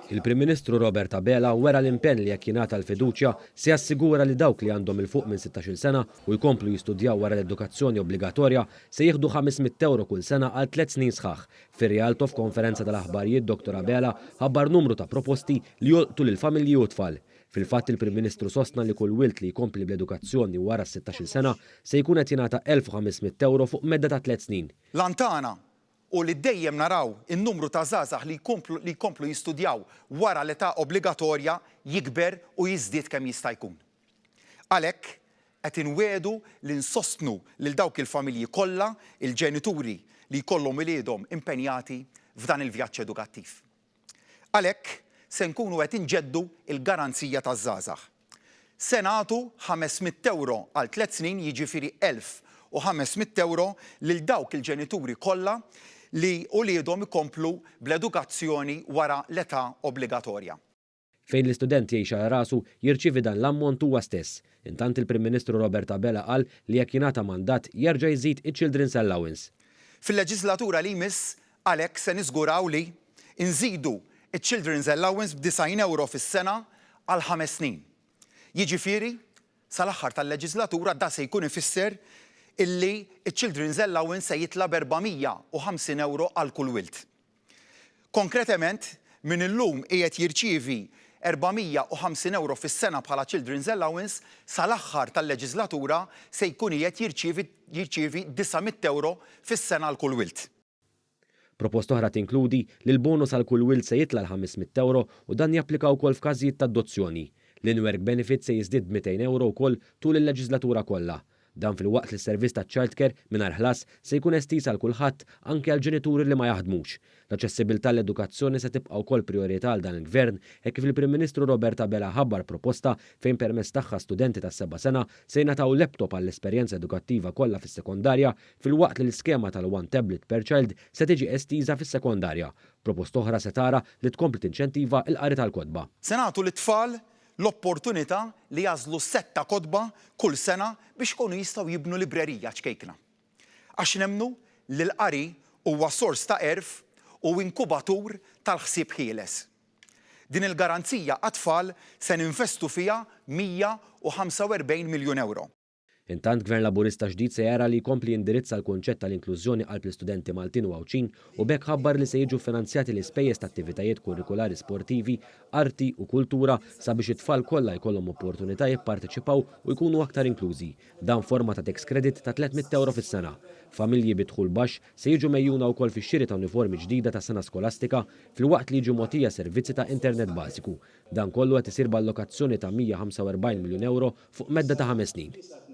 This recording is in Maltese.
Il-Prim Ministru Robert Abela wera l-impenn li jekk jingħata l-fiduċja se jassigura li dawk li għandhom il-fuq minn 16 sena u jkomplu jistudjaw wara l-edukazzjoni obbligatorja se jieħdu 500 euro kull sena għal 3 snin sħaħ. Fir-Rialto f'konferenza tal-aħbarijiet Dr. Abela ħabbar numru ta' proposti li jolqtu lill-familji u tfal. Fil-fatt il-Prim Ministru sostna li kull wilt li jkompli bl-edukazzjoni wara 16 sena se jkun qed jingħata 1500 euro fuq medda ta' 3 snin. Lantana u li dejjem naraw in-numru ta' żgħażagħ li jkomplu jistudjaw wara l-età obbligatorja jikber u jiżdied kemm jista' jkun. Għalhekk qed inwedu li nsostnu lil dawk il-familji kollha, il-ġenituri li jkollhom iliedhom impenjati f'dan il-vjaġġ edukattiv. Għalhekk se nkunu qed inġeddu il-garanzija taż-żgħażagħ. Se nagħtu 500 euro għal 3 snin, jiġifieri 1500 euro lil dawk il-ġenituri kollha li uliedhom ikomplu bl-edukazzjoni wara l-età obbligatorja. Fejn l-istudent jgħix rasu jirċievi dan l-ammont huwa stess. Intant il-Prim Ministru Robert Abela qal li jekk jingħata mandat jerġa' jżid iċ-Children's Allowance. Fil-leġislatura li jmiss għalhekk se niżguraw li nżidu iċ-Children's Allowance b'90 euro fis-sena għal 5 snin. Jiġifieri sal-aħħar tal-leġislatura da se jkun ifisser illi iċ-Children's Allowance se jitla b'450 euro għal kull wilt. Konkretament, min illum qiegħed jirċievi 450 euro fis-sena bħala Children's Allowance, sal-aħħar tal-leġislatura se jkun qiegħed jirċievi 900 euro fis-sena għal kull wilt. Proposta oħra tinkludi li l-bonus għal kull wilt se jitla l-500 euro u dan japplika wkoll f'każijiet ta' adozzjoni. L-in-work benefit se jiżdied 200 euro wkoll tul il-leġislatura kollha. Dan fil-waqt li s-servizz ta' childcare mingħajr ħlas se jkun estis għal kulħadd anke għal ġenituri li ma jaħdmux. L-aċċessibilità l-edukazzjoni se tibqa' wkoll priorità għal dan il-Gvern hekk kif il-Prim Ministru Robert Abela ħabbar proposta fejn permezz tagħha studenti ta' 7 sena se jingħataw laptop għall-esperjenza edukattiva kollha fis-sekondarja fil-waqt li l-iskema tal-One Tablet per Child se tiġi estiża fis-sekondarja. Proposta oħra se tara li tkompli tinċentiva l-qari tal-kotba. Se nagħtu lit-tfal l-opportunità li jażlu setta kotba kull sena biex kunu jistgħu jibnu librerija ċkejkna. Għax nemmnu li l-qari huwa sors ta' erf u inkubatur tal-ħsieb ħieles. Din il-garanzija għat-tfal se ninvestu fiha 145 miljun euro. Intant Gvern Laburista ġdid se jara li jkompli jindirizza l-kunċett tal-inklużjoni għal studenti Maltin u Għawċin u bekk ħabbar li se jiġu finanzjati l-ispejjeż ta' attivitajiet kurrikulari sportivi, arti u kultura sabiex it-tfal kollha jkollhom opportunità jipparteċipaw u jkunu aktar inklużi. Dan forma ta' tax credit ta' 300 euro fis-sena. Familji bidħul baxx se jiġu mejjuna wkoll fix-xiri ta' uniformi ġdida ta' sena skolastika filwaqt li jiġu mogħtija servizzi ta' internet bażiku. Dan kollu qed isir b'allokazzjoni ta' 145 miljun euro fuq medda ta' 5 snin.